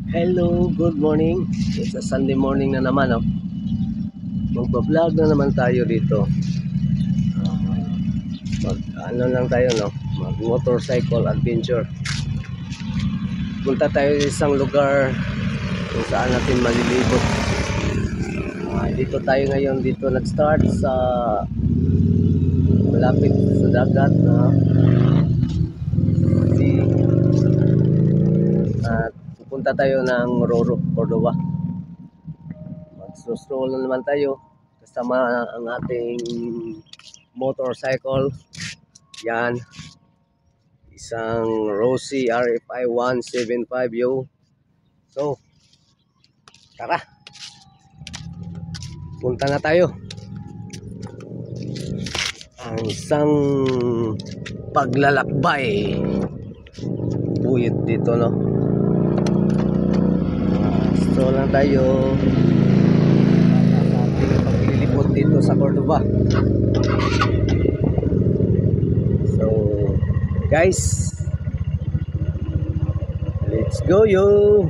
Hello, good morning. It's a Sunday morning na naman, oh. Magpa-vlog na naman tayo dito. Ano lang tayo, no? Mag-motorcycle adventure. Punta tayo sa isang lugar kung saan natin malilibot. Dito tayo ngayon, dito nag-start sa malapit sa dagat na at pupunta tayo ng Cordova. Mag-stroll na naman tayo kasama ang ating motorcycle. Yan, isang Rossi RFI 175U. So tara, punta na tayo. Ang isang paglalakbay buwit dito, no? So lang tayo sa ating paglilibot dito sa Cordova. So guys, let's go yo.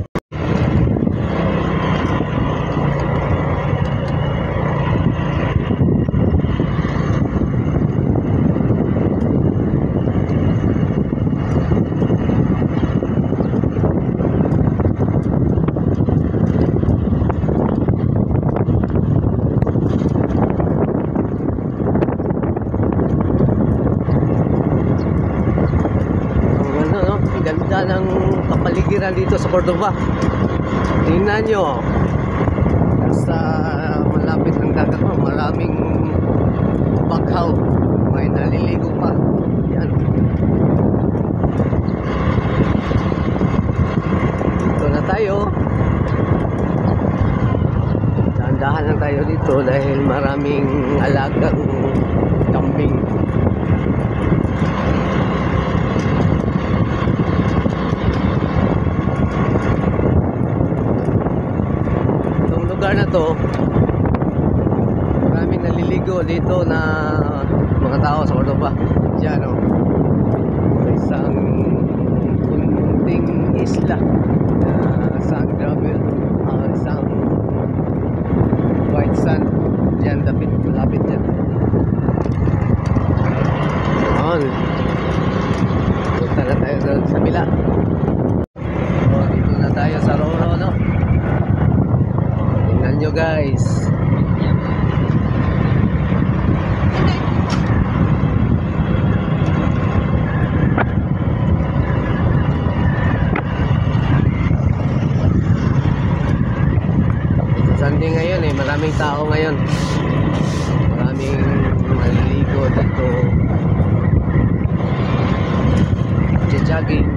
Ganda ng kapaligiran dito sa Cordova. Tingnan nyo, sa malapit ng dagat mo, maraming baghaw, may naliligo pa. Yan, dito na tayo. Dahan-dahan lang tayo dito dahil maraming alagang kambing. Lugar na to, maraming naliligo dito na mga tao sa Cordova. Diyan, oh, isang kunting isla na sand gravel, isang white sand. Diyan, lapit dyan. On, punta na tayo sa kabila. So, dito na tayo sa Roro, no? Tingnan nyo guys, Sunday ngayon eh, maraming tao ngayon, maraming naliligo dito, jogging.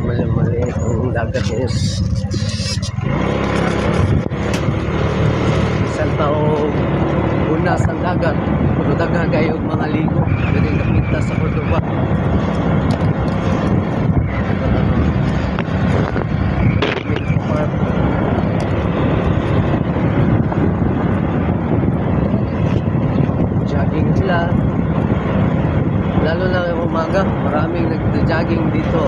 Mali-mali ang dagat niya. Isang tao unas ang dagat, puro dagat kayo mga ligo. Pwede nakita sa Cordova. Jogging sila, lalo na yung umaga, maraming nag-jogging dito.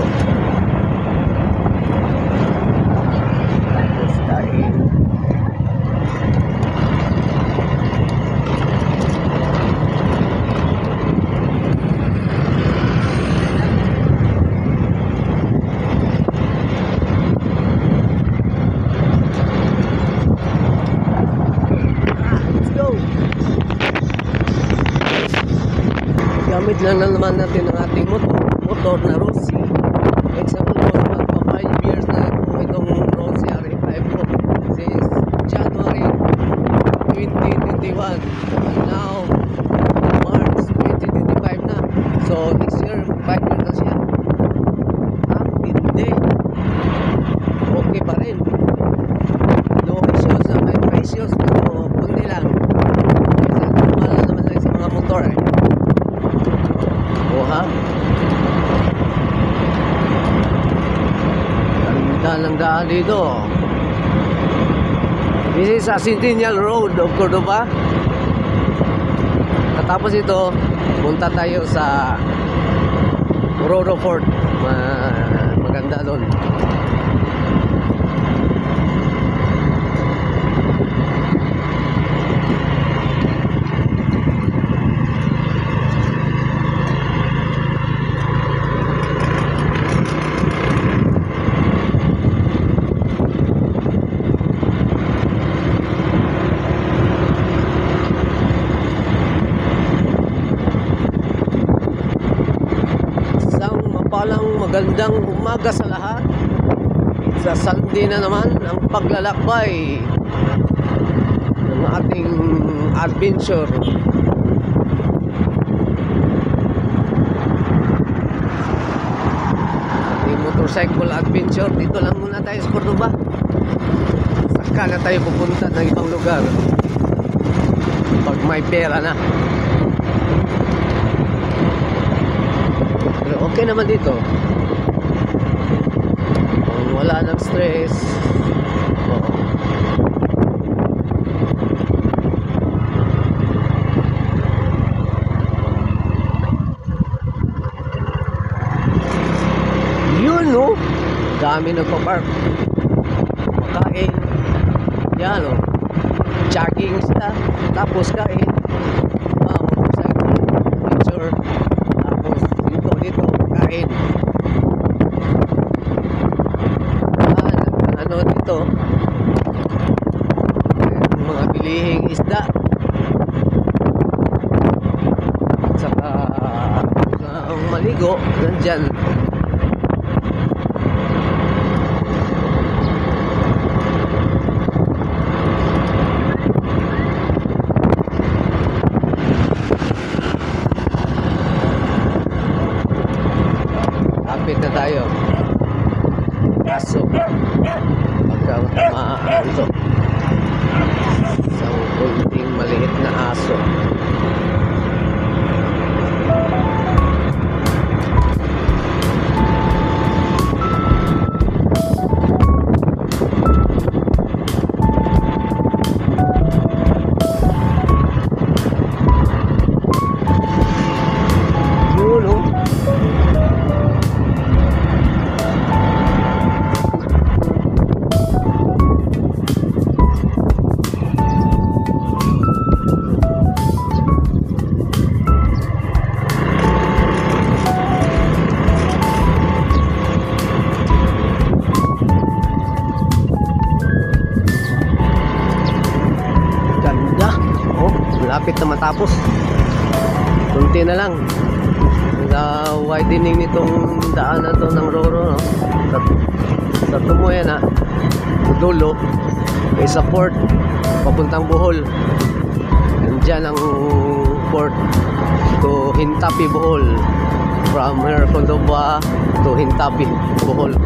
Gamit lang naman natin ang ating motor na Rossi. Example po, magpa 5 years na itong Rossi RFI po since January 2021 and now March 2025 na. So next year 5 years na siya. Hindi okay pa rin, no issues, may issues pero kundi lang kasi normal naman lang sa mga motor eh. Ha? Ganda ng daan dito. This is a Centennial Road of Cordova. Tapos ito, punta tayo sa Roro Fort. maganda doon. Palang magandang umaga sa lahat. Sa Sunday na naman ang paglalakbay ng ating adventure. Ating motorcycle adventure. Dito lang muna tayo sa Cordoba. Saka na tayo pupunta ng ibang lugar pag may pera na. Pero okay naman dito. Kung wala ng stress. Oo. Yun, no? Dami nagpa-park. Makain. Yan, no? Jogging sila. Tapos kain. Motorcycle adventure. Dito kain. Ano dito? Mga bilihing isda. At saka ang maligo nandyan. Kapit na tayo. Aso. Pagka maaso. Isang kunting maliit na aso. Lapit na matapos. Kunti na lang. Sa widening nitong daan na to ng Roro, no? Sa Tumoy na dulo may sa port papuntang Bohol. Nandiyan ang port to Hintapi, Bohol. From here Cordoba to Hintapi, Bohol.